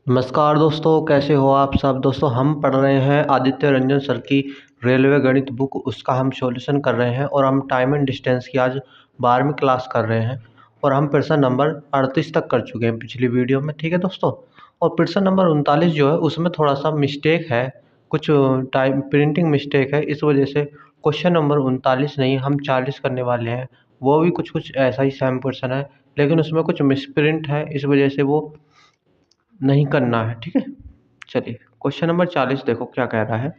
नमस्कार दोस्तों, कैसे हो आप सब। दोस्तों हम पढ़ रहे हैं आदित्य रंजन सर की रेलवे गणित बुक, उसका हम सॉल्यूशन कर रहे हैं और हम टाइम एंड डिस्टेंस की आज 12वीं क्लास कर रहे हैं और हम प्रश्न नंबर 38 तक कर चुके हैं पिछली वीडियो में। ठीक है दोस्तों, और प्रश्न नंबर 39 जो है उसमें थोड़ा सा मिस्टेक है, कुछ टाइम प्रिंटिंग मिस्टेक है, इस वजह से क्वेश्चन नंबर 39 नहीं हम 40 करने वाले हैं। वो भी कुछ कुछ ऐसा ही सेम क्वेश्चन है, लेकिन उसमें कुछ मिसप्रिंट है, इस वजह से वो नहीं करना है। ठीक है, चलिए क्वेश्चन नंबर 40 देखो क्या कह रहा है।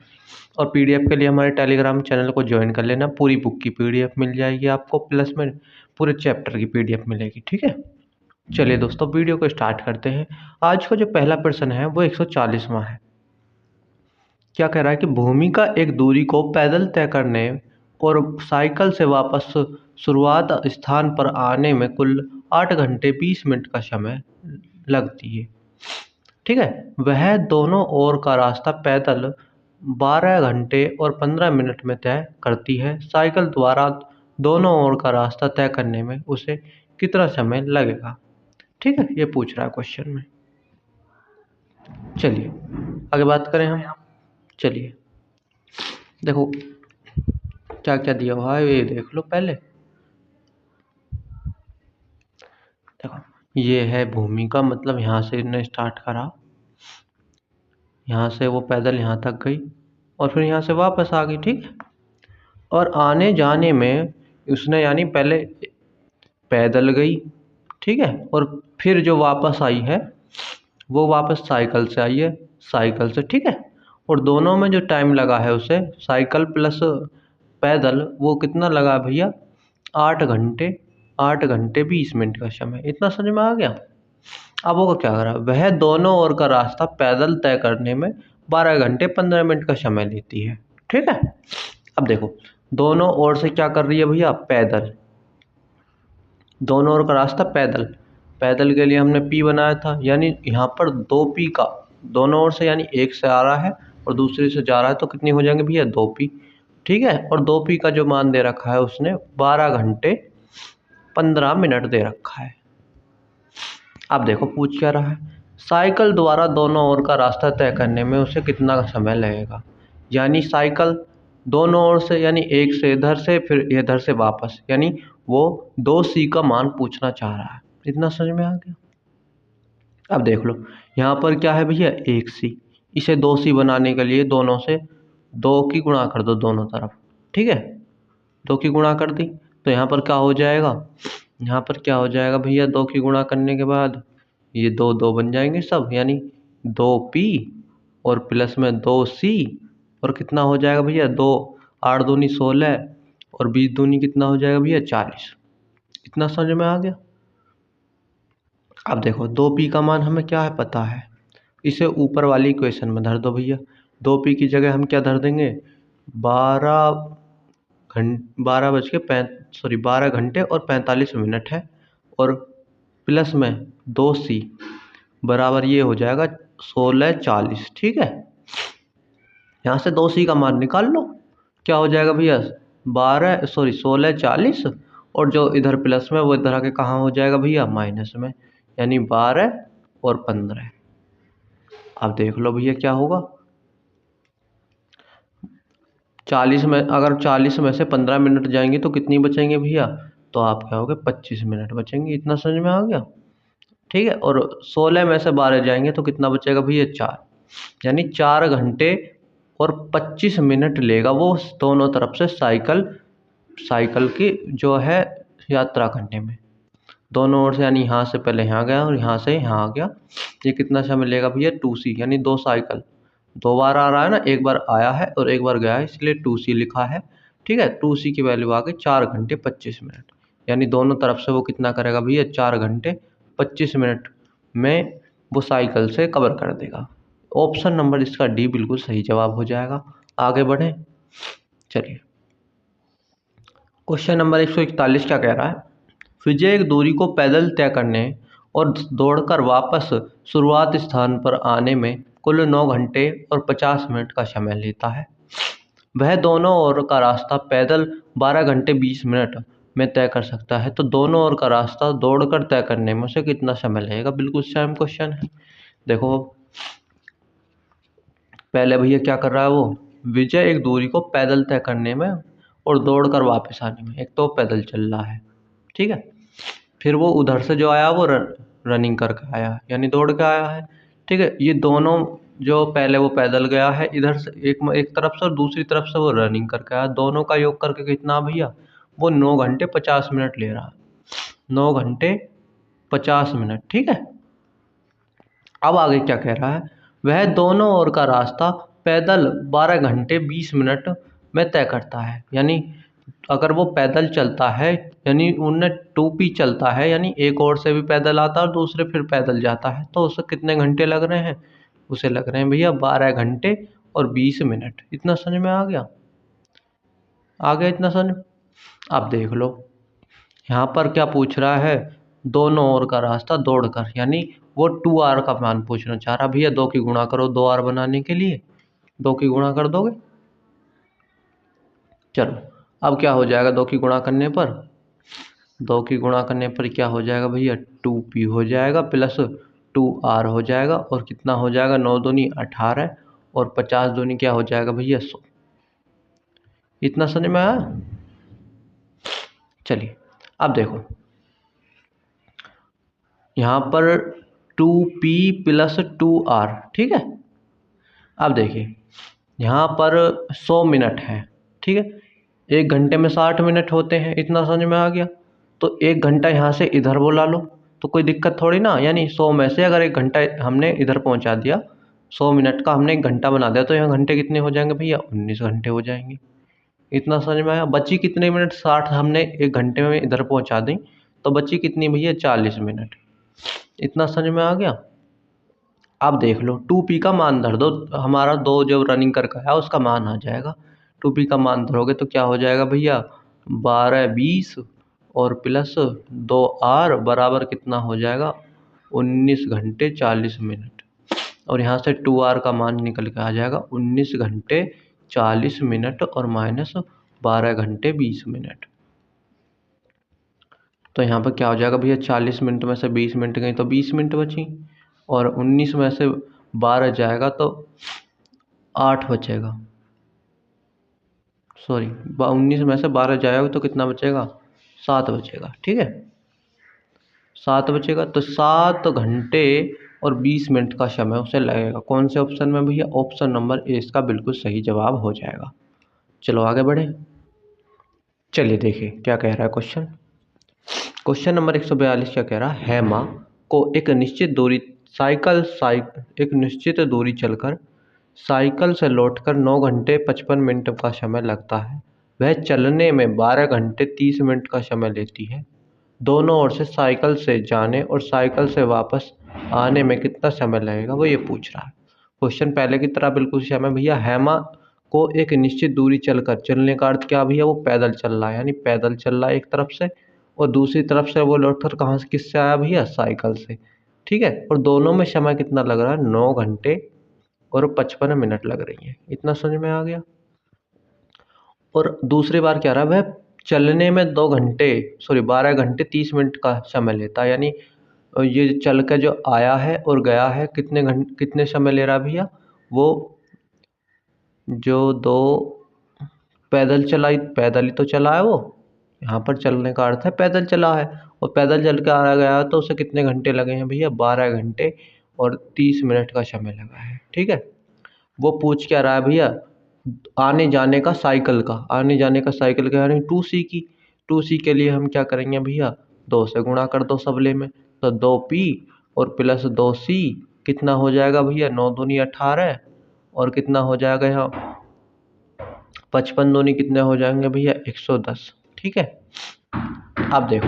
और पीडीएफ के लिए हमारे टेलीग्राम चैनल को ज्वाइन कर लेना, पूरी बुक की पीडीएफ मिल जाएगी आपको, प्लस में पूरे चैप्टर की पीडीएफ मिलेगी। ठीक है, चलिए दोस्तों वीडियो को स्टार्ट करते हैं। आज का जो पहला प्रश्न है वो 140वां है। क्या कह रहा है कि भूमि का एक दूरी को पैदल तय करने और साइकिल से वापस शुरुआत स्थान पर आने में कुल 8 घंटे 20 मिनट का समय लगती है। ठीक है, वह दोनों ओर का रास्ता पैदल 12 घंटे और 15 मिनट में तय करती है। साइकिल द्वारा दोनों ओर का रास्ता तय करने में उसे कितना समय लगेगा। ठीक है, ये पूछ रहा है क्वेश्चन में। चलिए आगे बात करें हम। चलिए देखो क्या क्या दिया हुआ है, ये देख लो पहले। देखो ये है भूमि का, मतलब यहाँ से इन्हें स्टार्ट करा, यहाँ से वो पैदल यहाँ तक गई और फिर यहाँ से वापस आ गई। ठीक है, और आने जाने में उसने यानी पहले पैदल गई, ठीक है, और फिर जो वापस आई है वो वापस साइकिल से आई है, साइकिल से। ठीक है, और दोनों में जो टाइम लगा है उसे साइकिल प्लस पैदल वो कितना लगा भैया, 8 घंटे, 8 घंटे 20 मिनट का समय। इतना समझ में आ गया। अब वो क्या करा, वह दोनों ओर का रास्ता पैदल तय करने में 12 घंटे 15 मिनट का समय लेती है। ठीक है, अब देखो दोनों ओर से क्या कर रही है भैया, पैदल, दोनों ओर का रास्ता पैदल। पैदल के लिए हमने पी बनाया था, यानी यहाँ पर 2p का दोनों ओर से, यानी एक से आ रहा है और दूसरे से जा रहा है, तो कितनी हो जाएंगे भैया, 2p। ठीक है, और 2p का जो मान दे रखा है उसने 12 घंटे 15 मिनट दे रखा है। अब देखो पूछ क्या रहा है, साइकिल द्वारा दोनों ओर का रास्ता तय करने में उसे कितना समय लगेगा। यानी साइकिल दोनों ओर से, यानी एक से इधर से फिर इधर से वापस, यानी वो 2c का मान पूछना चाह रहा है। इतना समझ में आ गया। अब देख लो यहाँ पर क्या है भैया, 1c, इसे 2c बनाने के लिए दोनों से 2 की गुणा कर दो दोनों तरफ। ठीक है, 2 की गुणा कर दी तो यहाँ पर क्या हो जाएगा, यहाँ पर क्या हो जाएगा भैया, 2 की गुणा करने के बाद ये 2 2 बन जाएंगे सब, यानी 2p और प्लस में 2c, और कितना हो जाएगा भैया, 2 8 दूनी 16 और 20 दूनी कितना हो जाएगा भैया, 40। इतना समझ में आ गया। अब देखो 2p का मान हमें क्या है पता है, इसे ऊपर वाली इक्वेशन में धर दो भैया। 2p की जगह हम क्या धर देंगे, 12 घंटे और 45 मिनट है, और प्लस में 2c बराबर ये हो जाएगा 1640। ठीक है, यहाँ से 2c का मान निकाल लो, क्या हो जाएगा भैया, 1640, और जो इधर प्लस में वो इधर आके कहाँ हो जाएगा भैया, माइनस में, यानी 12 और 15। अब देख लो भैया क्या होगा, 40 में, अगर 40 में से 15 मिनट जाएंगे तो कितनी बचेंगे भैया, तो आप क्या होगे, 25 मिनट बचेंगे। इतना समझ में आ गया। ठीक है, और 16 में से 12 जाएंगे तो कितना बचेगा भैया, 4, यानी 4 घंटे और 25 मिनट लेगा वो दोनों तरफ से साइकिल, साइकिल की जो है यात्रा करने में, दोनों ओर से, यानी यहाँ से पहले यहाँ गया और यहाँ से यहाँ आ गया। ये कितना समय लेगा भैया, 2c, यानी 2 साइकिल, 2 बार आ रहा है ना, एक बार आया है और एक बार गया है, इसलिए 2c लिखा है। ठीक है, 2c की वैल्यू आ गई 4 घंटे 25 मिनट, यानी दोनों तरफ से वो कितना करेगा भैया, 4 घंटे 25 मिनट में वो साइकिल से कवर कर देगा। ऑप्शन नंबर इसका डी बिल्कुल सही जवाब हो जाएगा। आगे बढ़ें, चलिए क्वेश्चन नंबर 141 क्या कह रहा है, विजय एक दूरी को पैदल तय करने और दौड़कर वापस शुरुआत स्थान पर आने में कुल 9 घंटे और 50 मिनट का समय लेता है। वह दोनों ओर का रास्ता पैदल 12 घंटे 20 मिनट में तय कर सकता है, तो दोनों ओर का रास्ता दौड़कर तय करने में उसे कितना समय लगेगा। बिल्कुल सेम क्वेश्चन है। देखो पहले भैया क्या कर रहा है वो विजय एक दूरी को पैदल तय करने में और दौड़ कर वापस आने में, एक तो पैदल चल रहा है, ठीक है। फिर वो उधर से जो आया वो रनिंग करके आया, यानी दौड़ के आया है, ठीक है। ये दोनों जो पहले वो पैदल गया है इधर से एक तरफ से और दूसरी तरफ से वो रनिंग करके आया, दोनों का योग करके कितना भैया, वो 9 घंटे 50 मिनट ले रहा है, 9 घंटे 50 मिनट, ठीक है। अब आगे क्या कह रहा है, वह दोनों ओर का रास्ता पैदल 12 घंटे 20 मिनट में तय करता है, यानी अगर वो पैदल चलता है यानी उनने 2P चलता है, यानी एक ओर से भी पैदल आता है और दूसरे फिर पैदल जाता है, तो उसे कितने घंटे लग रहे हैं, उसे लग रहे हैं भैया 12 घंटे और 20 मिनट। इतना समझ में आ गया, आ गया इतना समझ। अब देख लो यहाँ पर क्या पूछ रहा है, दोनों ओर का रास्ता दौड़कर, यानी वो 2R का मान पूछना चाह रहा भैया, 2 की गुणा करो 2R बनाने के लिए, 2 की गुणा कर दोगे। चलो अब क्या हो जाएगा, 2 की गुणा करने पर, 2 की गुणा करने पर क्या हो जाएगा भैया, 2P हो जाएगा प्लस 2R हो जाएगा, और कितना हो जाएगा, 9 दूनी 18 और 50 दूनी क्या हो जाएगा भैया 100। इतना समझ में आया। चलिए अब देखो यहाँ पर 2P प्लस 2R, ठीक है। अब देखिए यहाँ पर 100 मिनट है, ठीक है। 1 घंटे में 60 मिनट होते हैं, इतना समझ में आ गया। तो 1 घंटा यहाँ से इधर बुला लो तो कोई दिक्कत थोड़ी ना, यानी 100 में से अगर 1 घंटा हमने इधर पहुँचा दिया, 100 मिनट का हमने 1 घंटा बना दिया, तो यहाँ घंटे कितने हो जाएंगे भैया, 19 घंटे हो जाएंगे। इतना समझ में आया। बची कितने मिनट, 60 हमने 1 घंटे में इधर पहुँचा दी, तो बची कितनी भैया, 40 मिनट। इतना समझ में आ गया। अब देख लो 2P का मान धर दो, हमारा 2 जो रनिंग करके आया उसका मान आ जाएगा। 2P का मान धरोगे तो क्या हो जाएगा भैया, 12 20 और प्लस 2R बराबर कितना हो जाएगा, 19 घंटे 40 मिनट। और यहाँ से 2R का मान निकल के आ जाएगा 19 घंटे 40 मिनट और माइनस 12 घंटे 20 मिनट। तो यहाँ पर क्या हो जाएगा भैया, 40 मिनट में से 20 मिनट गई तो 20 मिनट बची, और 19 में से 12 जाएगा तो 8 बचेगा, सॉरी 19 में से 12 जाएगा तो कितना बचेगा, 7 बचेगा, ठीक है। 7 बचेगा, तो 7 घंटे और 20 मिनट का समय उसे लगेगा। कौन से ऑप्शन में भैया, ऑप्शन नंबर ए इसका बिल्कुल सही जवाब हो जाएगा। चलो आगे बढ़े। चलिए देखिए क्या कह रहा है क्वेश्चन। क्वेश्चन नंबर 142 क्या कह रहा है, हेमा को एक निश्चित दूरी एक निश्चित दूरी चलकर साइकिल से लौटकर 9 घंटे 55 मिनट का समय लगता है। वह चलने में 12 घंटे 30 मिनट का समय लेती है। दोनों ओर से साइकिल से जाने और साइकिल से वापस आने में कितना समय लगेगा, वो ये पूछ रहा है। क्वेश्चन पहले की तरह बिल्कुल सेम है भैया। हेमा को एक निश्चित दूरी चलकर, चलने का अर्थ क्या भैया, वो पैदल चल रहा है, यानी पैदल चल रहा है एक तरफ से, और दूसरी तरफ से वो लौटकर कहाँ से, किससे आया भैया, साइकिल से, ठीक है। और दोनों में समय कितना लग रहा है, 9 घंटे और 55 मिनट लग रही है। इतना समझ में आ गया। और दूसरी बार क्या रहा, वह चलने में 12 घंटे 30 मिनट का समय लेता है, यानी ये चल के जो आया है और गया है कितने समय ले रहा है भैया, वो जो 2 पैदल ही तो चला है वो, यहाँ पर चलने का अर्थ है पैदल चला है, और पैदल चल के आ गया तो उसे कितने घंटे लगे हैं भैया, 12 घंटे और 30 मिनट का समय लगा है, ठीक है। वो पूछ क्या रहा है भैया, आने जाने का साइकिल का, यानी 2C की। 2C के लिए हम क्या करेंगे भैया, 2 से गुणा कर दो सबले में, तो 2P और प्लस 2C कितना हो जाएगा भैया, 9 दूनी 18 और कितना हो जाएगा यहाँ 55 दूनी कितने हो जाएंगे भैया 110, ठीक है। अब देखो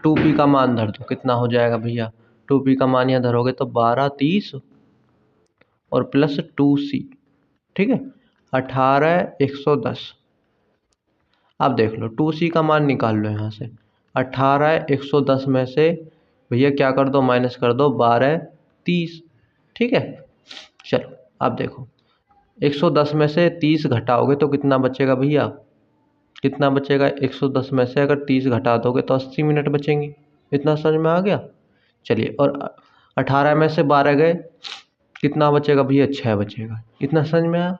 2P का मान धर दो, कितना हो जाएगा भैया, 2P का मान यहाँ धरोगे तो 12 30 और प्लस 2C, ठीक है, 18 110। अब देख लो 2C का मान निकाल लो यहाँ से, 18 110 में से भैया क्या कर दो, माइनस कर दो 12 30, ठीक है। चलो अब देखो 110 में से 30 घटाओगे तो कितना बचेगा भैया, कितना बचेगा, 110 में से अगर 30 घटा दोगे तो 80 मिनट बचेंगे। इतना समझ में आ गया। चलिए, और 18 में से 12 गए, कितना बचेगा भैया, 6 बचेगा। इतना समझ में आया।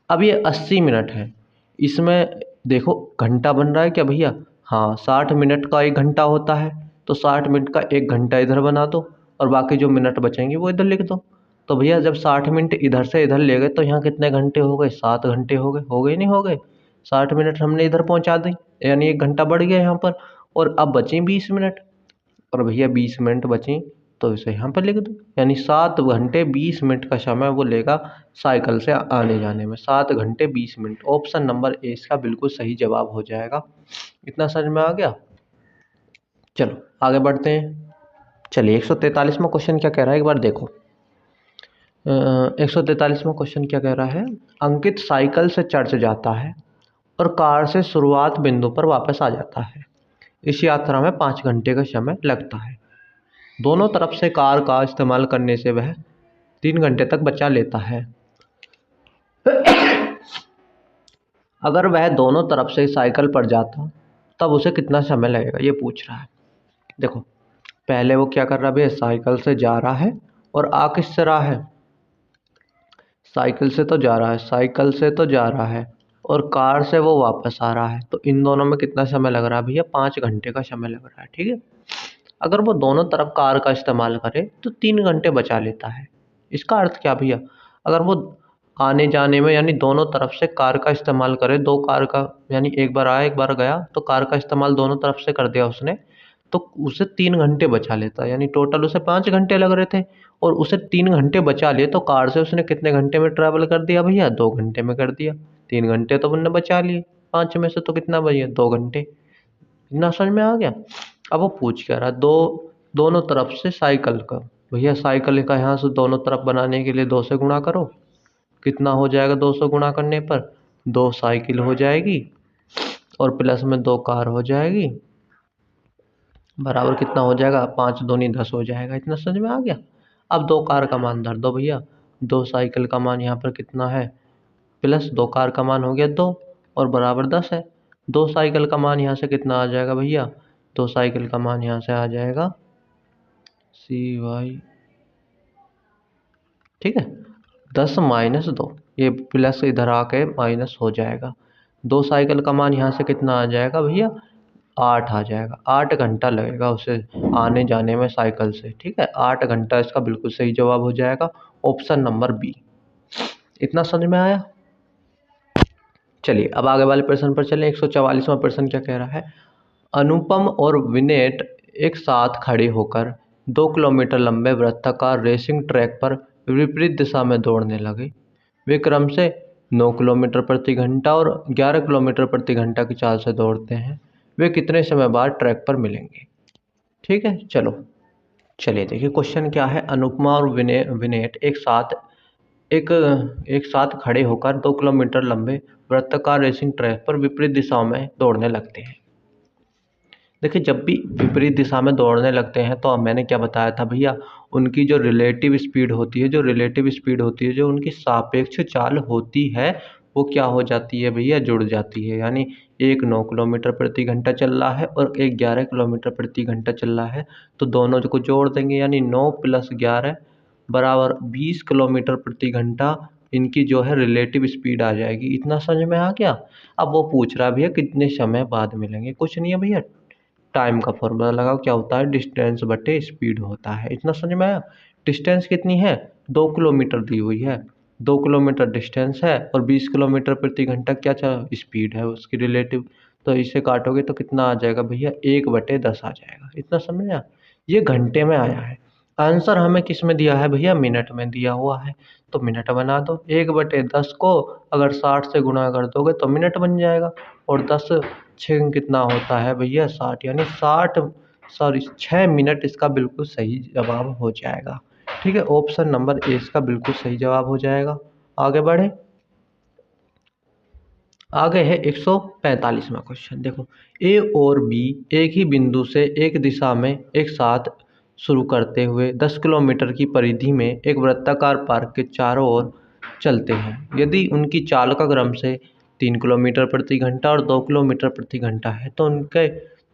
अब ये 80 मिनट है, इसमें देखो घंटा बन रहा है क्या भैया, हाँ 60 मिनट का 1 घंटा होता है, तो 60 मिनट का 1 घंटा इधर बना दो और बाकी जो मिनट बचेंगे वो इधर लिख दो। तो भैया जब 60 मिनट इधर से इधर ले गए तो यहाँ कितने घंटे हो गए, 7 घंटे हो गए नहीं हो गए। 60 मिनट हमने इधर पहुँचा दी, यानी 1 घंटा बढ़ गया यहाँ पर। और अब बचे 20 मिनट, और भैया 20 मिनट बचे तो इसे यहाँ पर लिख दो, यानी 7 घंटे 20 मिनट का समय वो लेगा साइकिल से आने जाने में, 7 घंटे 20 मिनट। ऑप्शन नंबर ए इसका बिल्कुल सही जवाब हो जाएगा। इतना समझ में आ गया। चलो आगे बढ़ते हैं। चलिए 143वां क्वेश्चन क्या कह रहा है एक बार देखो। 143वां क्वेश्चन क्या कह रहा है, अंकित साइकिल से चर्च जाता है और कार से शुरुआत बिंदु पर वापस आ जाता है। इस यात्रा में 5 घंटे का समय लगता है। दोनों तरफ से कार का इस्तेमाल करने से वह 3 घंटे तक बचा लेता है। अगर वह दोनों तरफ से साइकिल पर जाता तब उसे कितना समय लगेगा, ये पूछ रहा है। देखो पहले वो क्या कर रहा है भैया, साइकिल से जा रहा है और आ किससे रहा है, साइकिल से तो जा रहा है, साइकिल से तो जा रहा है और कार से वो वापस आ रहा है। तो इन दोनों में कितना समय लग रहा है भैया, 5 घंटे का समय लग रहा है। ठीक है, अगर वो दोनों तरफ कार का इस्तेमाल करे तो 3 घंटे बचा लेता है। इसका अर्थ क्या भैया, अगर वो आने जाने में यानी दोनों तरफ से कार का इस्तेमाल करे, 2 कार का, यानी एक बार आया एक बार गया, तो कार का इस्तेमाल दोनों तरफ से कर दिया उसने, तो उसे 3 घंटे बचा लेता है। यानी टोटल उसे 5 घंटे लग रहे थे और उसे 3 घंटे बचा लिए, तो कार से उसने कितने घंटे में ट्रैवल कर दिया भैया, 2 घंटे में कर दिया। 3 घंटे तो उन्होंने बचा लिए, 5 में से तो कितना बचे, 2 घंटे। इतना समझ में आ गया। अब वो पूछ क्या रहा, दोनों तरफ से साइकिल का, भैया साइकिल का यहाँ से दोनों तरफ बनाने के लिए 2 से गुणा करो, कितना हो जाएगा 200 गुणा करने पर, 2 साइकिल हो जाएगी और प्लस में 2 कार हो जाएगी, बराबर कितना हो जाएगा, 5 दूनी 10 हो जाएगा। इतना समझ में आ गया। अब 2 कार का मान धर दो भैया, 2 साइकिल का मान यहाँ पर कितना है, प्लस 2 कार का मान हो गया 2 और बराबर 10 है। 2 साइकिल का मान यहाँ से कितना आ जाएगा भैया, 2 साइकिल का मान यहाँ से आ जाएगा CY, ठीक है, 10 माइनस 2, ये प्लस इधर आके माइनस हो जाएगा। 2 साइकिल का मान यहाँ से कितना आ जाएगा भैया, 8 आ जाएगा। 8 घंटा लगेगा उसे आने जाने में साइकिल से। ठीक है, 8 घंटा इसका बिल्कुल सही जवाब हो जाएगा, ऑप्शन नंबर बी। इतना समझ में आया। चलिए अब आगे वाले प्रश्न पर चलें। 144वां प्रश्न क्या कह रहा है, अनुपम और विनेट एक साथ खड़े होकर 2 किलोमीटर लंबे वृत्ताकार रेसिंग ट्रैक पर विपरीत दिशा में दौड़ने लगे। वे क्रम से 9 किलोमीटर प्रति घंटा और 11 किलोमीटर प्रति घंटा की चाल से दौड़ते हैं। वे कितने समय बाद ट्रैक पर मिलेंगे। ठीक है, चलो चलिए देखिए क्वेश्चन क्या है। अनुपमा और विनेट एक साथ खड़े होकर 2 किलोमीटर लंबे वृत्ताकार रेसिंग ट्रैक पर विपरीत दिशाओं में दौड़ने लगते हैं। देखिए जब भी विपरीत दिशा में दौड़ने लगते हैं तो मैंने क्या बताया था भैया, उनकी जो रिलेटिव स्पीड होती है, जो उनकी सापेक्ष चाल होती है, वो क्या हो जाती है भैया, जुड़ जाती है। यानी एक 9 किलोमीटर प्रति घंटा चल रहा है और एक 11 किलोमीटर प्रति घंटा चल रहा है, तो दोनों को जोड़ देंगे, यानी 9 + 11 बराबर 20 किलोमीटर प्रति घंटा इनकी जो है रिलेटिव स्पीड आ जाएगी। इतना समझ में आ गया। अब वो पूछ रहा है भैया कितने समय बाद मिलेंगे। कुछ नहीं है भैया, टाइम का फॉर्मूला लगाओ, क्या होता है, डिस्टेंस बटे स्पीड होता है। इतना समझ में आया। डिस्टेंस कितनी है, 2 किलोमीटर दी हुई है, 2 किलोमीटर डिस्टेंस है और 20 किलोमीटर प्रति घंटा क्या स्पीड है उसकी रिलेटिव, तो इसे काटोगे तो कितना आ जाएगा भैया, 1/10 आ जाएगा। इतना समझ में आया। ये घंटे में आया है। आंसर हमें किस में दिया है भैया, मिनट में दिया हुआ है, तो मिनट बना दो। 1/10 को अगर 60 से गुणा कर दोगे तो मिनट बन जाएगा, और 10 6 कितना होता है भैया, 60, यानी 6 मिनट इसका बिल्कुल सही जवाब हो जाएगा। ठीक है, ऑप्शन नंबर ए इसका बिल्कुल सही जवाब हो जाएगा। आगे बढ़े, आगे है 145वां क्वेश्चन। देखो ए और बी एक ही बिंदु से एक दिशा में एक साथ शुरू करते हुए 10 किलोमीटर की परिधि में एक वृत्ताकार पार्क के चारों ओर चलते हैं। यदि उनकी चाल का क्रम से 3 किलोमीटर प्रति घंटा और 2 किलोमीटर प्रति घंटा है,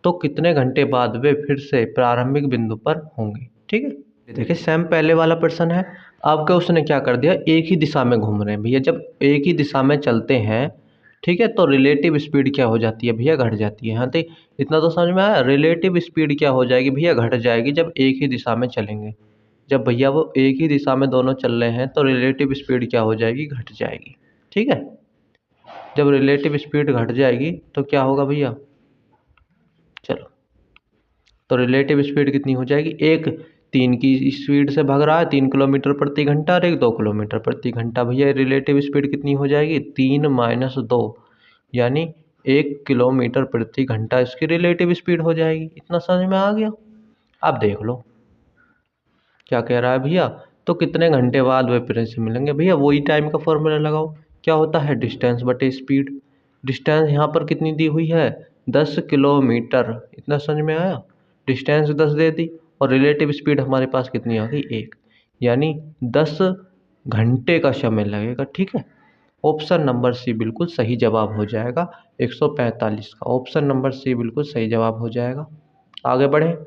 तो कितने घंटे बाद वे फिर से प्रारंभिक बिंदु पर होंगे। ठीक है, देखिए सेम पहले वाला प्रश्न है। आपके उसने क्या कर दिया, एक ही दिशा में घूम रहे हैं भैया। जब एक ही दिशा में चलते हैं, ठीक है, तो रिलेटिव स्पीड क्या हो जाती है भैया, घट जाती है। हाँ, तो इतना तो समझ में आया। रिलेटिव स्पीड क्या हो जाएगी भैया, घट जाएगी जब एक ही दिशा में चलेंगे। जब भैया वो एक ही दिशा में दोनों चल रहे हैं तो रिलेटिव स्पीड क्या हो जाएगी, घट जाएगी। ठीक है, जब रिलेटिव स्पीड घट जाएगी तो क्या होगा भैया, चलो, तो रिलेटिव स्पीड कितनी हो जाएगी, एक 3 की स्पीड से भाग रहा है 3 किलोमीटर प्रति घंटा और एक 2 किलोमीटर प्रति घंटा। भैया रिलेटिव स्पीड कितनी हो जाएगी, 3 माइनस 2, यानी 1 किलोमीटर प्रति घंटा इसकी रिलेटिव स्पीड हो जाएगी। इतना समझ में आ गया। आप देख लो क्या कह रहा है भैया। तो कितने घंटे बाद वे फिर से मिलेंगे भैया, वही टाइम का फॉर्मूला लगाओ। क्या होता है, डिस्टेंस बटे स्पीड। डिस्टेंस यहाँ पर कितनी दी हुई है, 10 किलोमीटर। इतना समझ में आया। डिस्टेंस 10 दे दी और रिलेटिव स्पीड हमारे पास कितनी आ गई, 1, यानी 10 घंटे का समय लगेगा। ठीक है, ऑप्शन नंबर सी बिल्कुल सही जवाब हो जाएगा 145 का। ऑप्शन नंबर सी बिल्कुल सही जवाब हो जाएगा। आगे बढ़े,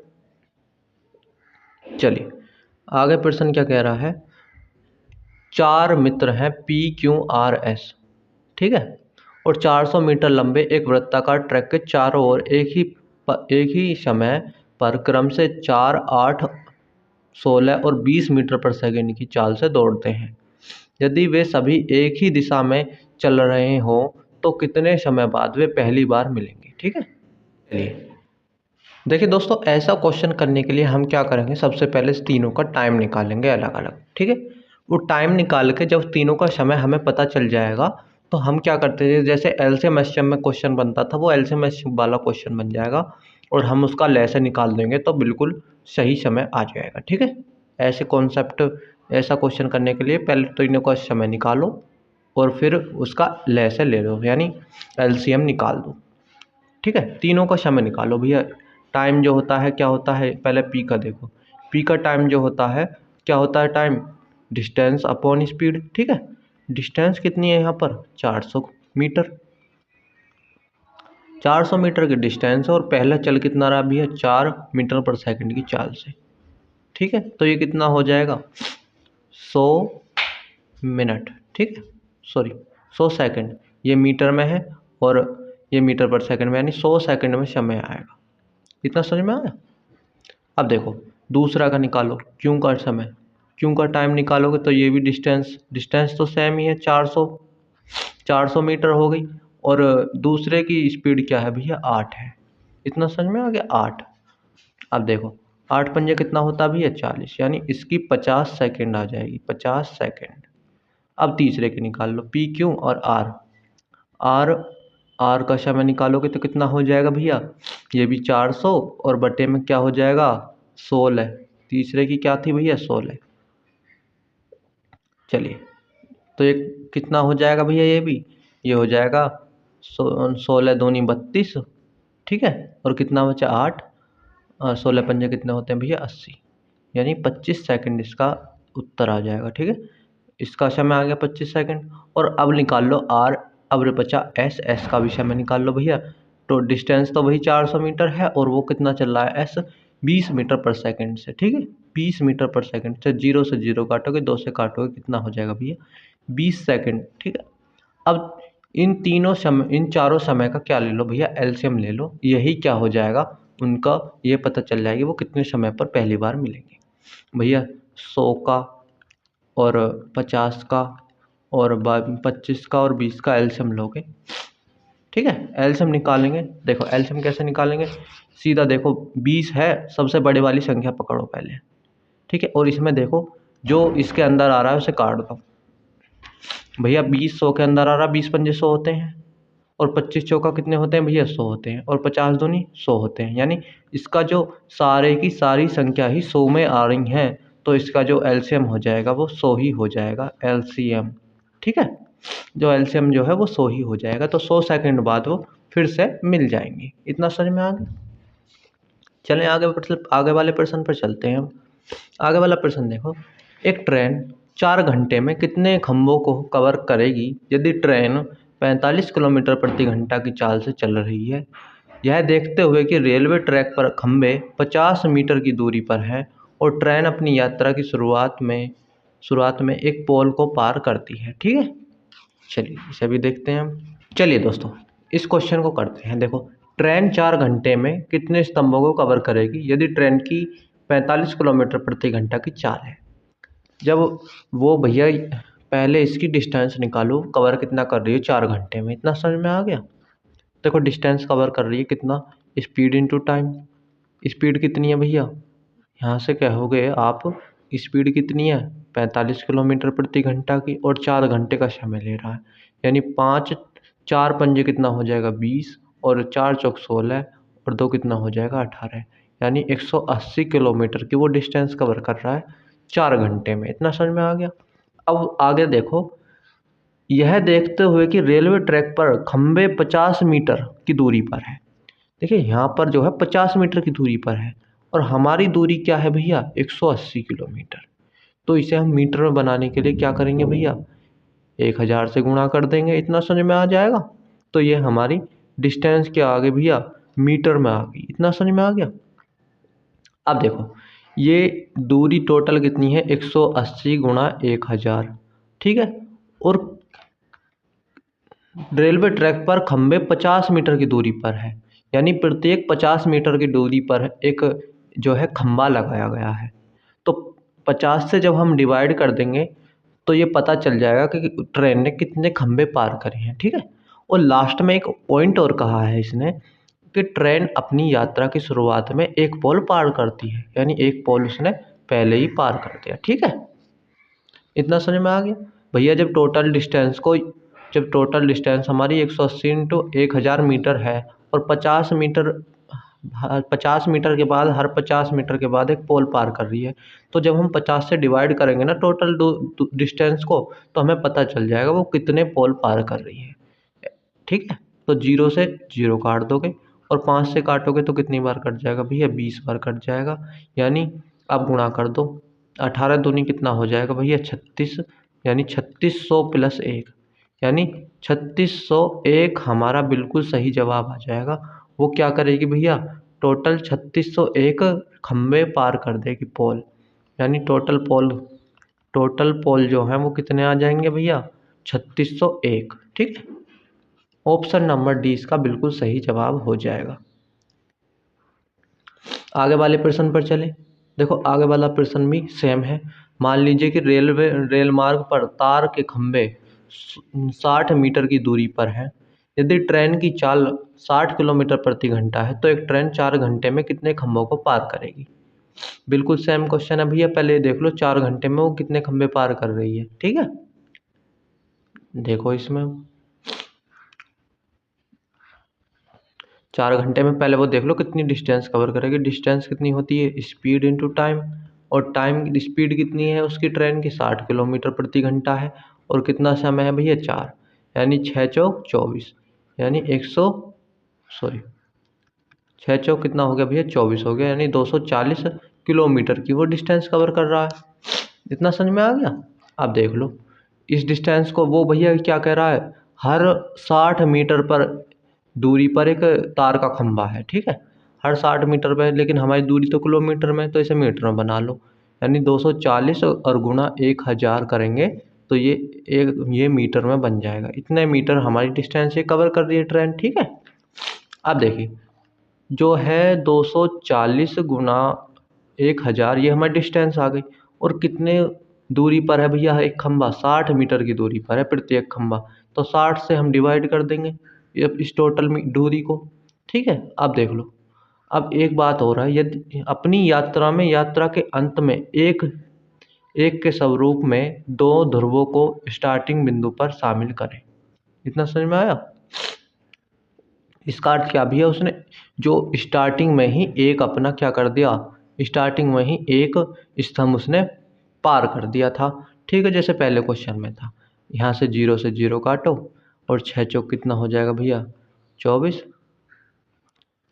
चलिए आगे प्रश्न क्या कह रहा है। 4 मित्र हैं पी क्यू आर एस, ठीक है, और 400 मीटर लंबे एक वृत्ताकार ट्रैक के चारों ओर एक ही समय पर क्रम से 4, 8, 16 और 20 मीटर पर सेकंड की चाल से दौड़ते हैं। यदि वे सभी एक ही दिशा में चल रहे हों तो कितने समय बाद वे पहली बार मिलेंगे। ठीक है, चलिए देखिए दोस्तों, ऐसा क्वेश्चन करने के लिए हम क्या करेंगे, सबसे पहले इस तीनों का टाइम निकालेंगे अलग अलग। ठीक है, वो टाइम निकाल के जब तीनों का समय हमें पता चल जाएगा तो हम क्या करते हैं, जैसे एलसीएम एचसीएम में क्वेश्चन बनता था वो एलसीएम एचसीएम वाला क्वेश्चन बन जाएगा और हम उसका लैसे निकाल देंगे तो बिल्कुल सही समय आ जाएगा। ठीक है, ऐसे कॉन्सेप्ट, ऐसा क्वेश्चन करने के लिए पहले तीनों का समय निकालो और फिर उसका लैसे ले लो, यानी एलसीएम निकाल दो। ठीक है, तीनों का समय निकालो भैया। टाइम जो होता है क्या होता है, पहले पी का देखो। पी का टाइम जो होता है क्या होता है, टाइम डिस्टेंस अपॉन स्पीड। ठीक है, डिस्टेंस कितनी है यहाँ पर, 400 मीटर। 400 मीटर की डिस्टेंस और पहला चल कितना रहा भैया, 4 मीटर पर सेकंड की चाल से। ठीक है, तो ये कितना हो जाएगा, 100 मिनट। ठीक है, सॉरी 100 सेकंड, ये मीटर में है और ये मीटर पर सेकंड में, यानी 100 सेकंड में समय आएगा। इतना समझ में आया। अब देखो दूसरा का निकालो, क्यों का समय, क्यों का टाइम निकालोगे तो ये भी डिस्टेंस तो सेम ही है, 400 मीटर हो गई और दूसरे की स्पीड क्या है भैया, 8 है। इतना समझ में आ गया, 8। अब देखो 8 पंजे कितना होता है भैया, 40, यानी इसकी 50 सेकंड आ जाएगी, 50 सेकंड। अब तीसरे की निकाल लो, पी क्यू और आर आर का समय निकालोगे तो कितना हो जाएगा भैया, ये भी 400 और बटे में क्या हो जाएगा, 16। तीसरे की क्या थी भैया, 16। चलिए तो ये कितना हो जाएगा भैया, ये हो जाएगा 16 दूनी 32। ठीक है, और कितना बचा, 8, 16 पंजे कितने होते हैं भैया, 80, यानी 25 सेकंड इसका उत्तर आ जाएगा। ठीक है, इसका समय आ गया 25 सेकंड। और अब निकाल लो आर, अब बचा एस का भी समय निकाल लो भैया। तो डिस्टेंस तो वही 400 मीटर है और वो कितना चल रहा है, एस 20 मीटर पर सेकंड से। ठीक है, 20 मीटर पर सेकंड से, 0 से 0 काटोगे, 2 से काटोगे, कितना हो जाएगा भैया, 20 सेकंड। ठीक है, अब इन चारों समय का क्या ले लो भैया, एलसीएम ले लो। यही क्या हो जाएगा, उनका ये पता चल जाएगी वो कितने समय पर पहली बार मिलेंगे भैया। 100 का और 50 का और 25 का और 20 का एलसीएम लोगे। ठीक है, एलसीएम निकालेंगे। देखो एलसीएम कैसे निकालेंगे, सीधा देखो 20 है, सबसे बड़े वाली संख्या पकड़ो पहले। ठीक है, और इसमें देखो जो इसके अंदर आ रहा है उसे काट दो भैया। 20 100 के अंदर आ रहा है, 20 पंजे 100 होते हैं और 25 चौका कितने होते हैं भैया, 100 होते हैं और 50 दूनी 100 होते हैं, यानी इसका जो सारे की सारी संख्या ही 100 में आ रही हैं तो इसका जो एलसीएम हो जाएगा वो 100 ही हो जाएगा, एलसीएम। ठीक है, जो एलसीएम जो है वो 100 ही हो जाएगा, तो 100 सेकंड बाद वो फिर से मिल जाएंगी। इतना समझ में आ गया। चलें आगे वाले प्रश्न पर चलते हैं हम। आगे वाला प्रश्न देखो, एक ट्रेन 4 घंटे में कितने खंभों को कवर करेगी यदि ट्रेन 45 किलोमीटर प्रति घंटा की चाल से चल रही है। यह देखते हुए कि रेलवे ट्रैक पर खंभे 50 मीटर की दूरी पर हैं और ट्रेन अपनी यात्रा की शुरुआत में शुरुआत में एक पोल को पार करती है। ठीक है, चलिए इसे भी देखते हैं हम। चलिए दोस्तों, इस क्वेश्चन को करते हैं। देखो, ट्रेन 4 घंटे में कितने स्तंभों को कवर करेगी यदि ट्रेन की 45 किलोमीटर प्रति घंटा की चाल है। जब वो भैया पहले इसकी डिस्टेंस निकालो, कवर कितना कर रही है 4 घंटे में, इतना समझ में आ गया। देखो, डिस्टेंस कवर कर रही है कितना, स्पीड इनटू टाइम। स्पीड कितनी है भैया, यहाँ से कहोगे आप स्पीड कितनी है 45 किलोमीटर प्रति घंटा की, और 4 घंटे का समय ले रहा है, यानी 5 4 पंजे कितना हो जाएगा 20, और 4 चौक 16, और 2 कितना हो जाएगा 18, यानी 180 किलोमीटर की वो डिस्टेंस कवर कर रहा है 4 घंटे में। इतना समझ में आ गया। अब आगे देखो, यह देखते हुए कि रेलवे ट्रैक पर खंबे 50 मीटर की दूरी पर है। देखिए, यहाँ पर जो है 50 मीटर की दूरी पर है, और हमारी दूरी क्या है भैया 180 किलोमीटर। तो इसे हम मीटर में बनाने के लिए क्या करेंगे भैया, 1000 से गुणा कर देंगे। इतना समझ में आ जाएगा। तो ये हमारी डिस्टेंस क्या आ गई भैया, मीटर में आ गई। इतना समझ में आ गया। अब देखो, ये दूरी टोटल कितनी है 180 गुणा 1000। ठीक है, और रेलवे ट्रैक पर खंबे 50 मीटर की दूरी पर है, यानी प्रत्येक 50 मीटर की दूरी पर एक जो है खंबा लगाया गया है। तो 50 से जब हम डिवाइड कर देंगे तो ये पता चल जाएगा कि ट्रेन ने कितने खंबे पार करे हैं। ठीक है, और लास्ट में एक पॉइंट और कहा है इसने कि ट्रेन अपनी यात्रा की शुरुआत में एक पोल पार करती है, यानी एक पोल उसने पहले ही पार कर दिया। ठीक है, इतना समझ में आ गया भैया। जब टोटल डिस्टेंस हमारी 180 इंटू 1000 मीटर है, और 50 मीटर के बाद, हर 50 मीटर के बाद एक पोल पार कर रही है, तो जब हम 50 से डिवाइड करेंगे ना टोटल डिस्टेंस को, तो हमें पता चल जाएगा वो कितने पोल पार कर रही है। ठीक है, तो 0 से 0 काट दोगे, और 5 से काटोगे तो कितनी बार कट जाएगा भैया 20 बार कट जाएगा, यानी आप गुणा कर दो। 18 दूनी कितना हो जाएगा भैया 36, यानी 3600 प्लस 1, यानी 3601 हमारा बिल्कुल सही जवाब आ जाएगा। वो क्या करेगी भैया, टोटल 3601 खंबे पार कर देगी पोल, यानी टोटल पोल जो है वो कितने आ जाएंगे भैया 3601। ठीक है, ऑप्शन नंबर डी इसका बिल्कुल सही जवाब हो जाएगा। आगे वाले प्रश्न पर चले। देखो, आगे वाला प्रश्न भी सेम है। मान लीजिए कि रेल मार्ग पर तार के खंभे 60 मीटर की दूरी पर हैं। यदि ट्रेन की चाल 60 किलोमीटर प्रति घंटा है तो एक ट्रेन 4 घंटे में कितने खंभों को पार करेगी। बिल्कुल सेम क्वेश्चन है भैया। पहले ये देख लो 4 घंटे में वो कितने खंभे पार कर रही है। ठीक है, देखो इसमें 4 घंटे में पहले वो देख लो कितनी डिस्टेंस कवर करेगी। डिस्टेंस कितनी होती है, स्पीड इंटू टाइम, और टाइम स्पीड कितनी है उसकी ट्रेन की 60 किलोमीटर प्रति घंटा है, और कितना समय है भैया 4, यानी 6 चौक 24, यानी 6 चौक कितना हो गया भैया 24 हो गया, यानी 240 किलोमीटर की वो डिस्टेंस कवर कर रहा है। इतना समझ में आ गया। आप देख लो इस डिस्टेंस को, वो भैया क्या कह रहा है, हर 60 मीटर पर दूरी पर एक तार का खंभा है। ठीक है, हर 60 मीटर पे, लेकिन हमारी दूरी तो किलोमीटर में, तो इसे मीटर में बना लो, यानी 240 और गुणा 1000 करेंगे तो ये मीटर में बन जाएगा। इतने मीटर हमारी डिस्टेंस ये कवर कर रही है ट्रेन। ठीक है, अब देखिए जो है 240 गुणा 1000, ये हमारी डिस्टेंस आ गई, और कितने दूरी पर है भैया एक खंभा, 60 मीटर की दूरी पर है प्रत्येक खंभा, तो 60 से हम डिवाइड कर देंगे इस टोटल दूरी को। ठीक है, अब देख लो, अब एक बात हो रहा है, यदि अपनी यात्रा के अंत में एक के स्वरूप में 2 ध्रुवों को स्टार्टिंग बिंदु पर शामिल करें। इतना समझ में आया। इसका अर्थ क्या भी है, उसने जो स्टार्टिंग में ही एक अपना क्या कर दिया, स्टार्टिंग में ही एक स्तंभ उसने पार कर दिया था। ठीक है, जैसे पहले क्वेश्चन में था, यहाँ से 0 से 0 काटो, और 6 चौक कितना हो जाएगा भैया 24।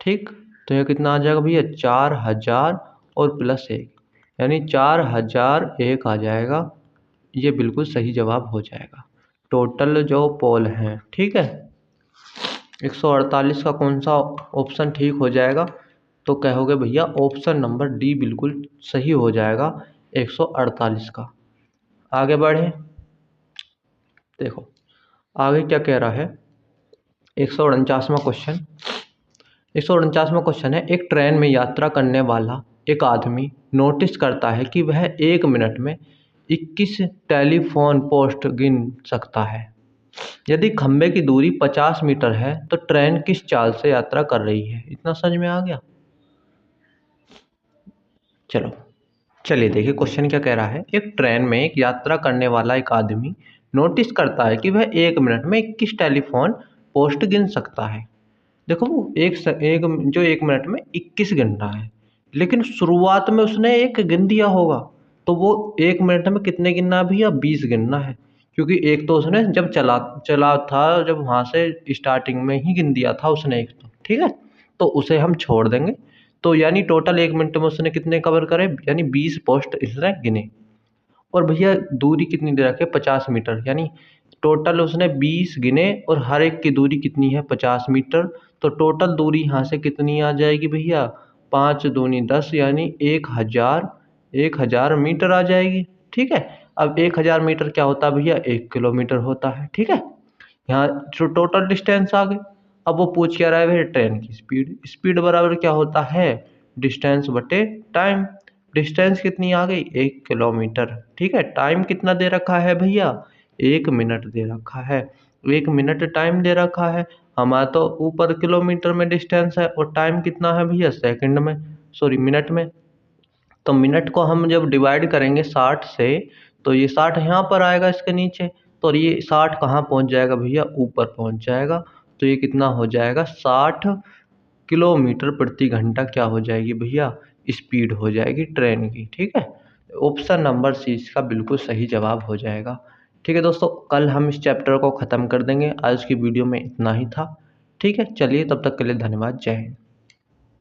ठीक, तो यह कितना आ जाएगा भैया 4000 और प्लस 1, यानी 4001 आ जाएगा। ये बिल्कुल सही जवाब हो जाएगा। टोटल जो पोल हैं, ठीक है, 148 का कौन सा ऑप्शन ठीक हो जाएगा, तो कहोगे भैया ऑप्शन नंबर डी बिल्कुल सही हो जाएगा 148 का। आगे बढ़े। देखो आगे क्या कह रहा है, 149वां क्वेश्चन। 149वां क्वेश्चन है, एक ट्रेन में यात्रा करने वाला एक आदमी नोटिस करता है कि वह 1 मिनट में 21 टेलीफोन पोस्ट गिन सकता है। यदि खंबे की दूरी 50 मीटर है तो ट्रेन किस चाल से यात्रा कर रही है। इतना समझ में आ गया। चलिए देखिए क्वेश्चन क्या कह रहा है। एक ट्रेन में एक यात्रा करने वाला एक आदमी नोटिस करता है कि वह 1 मिनट में 21 टेलीफोन पोस्ट गिन सकता है। देखो वो जो 1 मिनट में 21 गिन रहा है, लेकिन शुरुआत में उसने एक गिन दिया होगा, तो वो 1 मिनट में कितने गिनना है भैया, 20 गिनना है। क्योंकि एक तो उसने जब चला चला था, जब वहाँ से स्टार्टिंग में ही गिन दिया था उसने एक तो, ठीक है, तो उसे हम छोड़ देंगे। तो यानी टोटल 1 मिनट में उसने कितने कवर करे, यानी 20 पोस्ट इसने गिने। और भैया दूरी कितनी दे रखी है, 50 मीटर, यानी टोटल उसने 20 गिने और हर एक की दूरी कितनी है, 50 मीटर। तो टोटल दूरी यहाँ से कितनी आ जाएगी भैया, 5 दूनी 10, यानी 1000 मीटर आ जाएगी। ठीक है, अब 1000 मीटर क्या होता है भैया, 1 किलोमीटर होता है। ठीक है, यहाँ जो टोटल डिस्टेंस आ गई। अब वो पूछ क्या रहा है भैया, ट्रेन की स्पीड। स्पीड बराबर क्या होता है, डिस्टेंस बटे टाइम। डिस्टेंस कितनी आ गई, 1 किलोमीटर। ठीक है, टाइम कितना दे रखा है भैया, 1 मिनट दे रखा है। 1 मिनट टाइम दे रखा है। हमारा तो ऊपर किलोमीटर में डिस्टेंस है और टाइम कितना है भैया, सेकंड में, सॉरी मिनट में। तो मिनट को हम जब डिवाइड करेंगे 60 से, तो ये 60 यहाँ पर आएगा इसके नीचे, तो ये 60 कहाँ पहुँच जाएगा भैया, ऊपर पहुँच जाएगा। तो ये कितना हो जाएगा, 60 किलोमीटर प्रति घंटा क्या हो जाएगी भैया, स्पीड हो जाएगी ट्रेन की। ठीक है, ऑप्शन नंबर सी इसका बिल्कुल सही जवाब हो जाएगा। ठीक है दोस्तों, कल हम इस चैप्टर को ख़त्म कर देंगे। आज की वीडियो में इतना ही था। ठीक है, चलिए तब तक के लिए धन्यवाद, जय हिंद।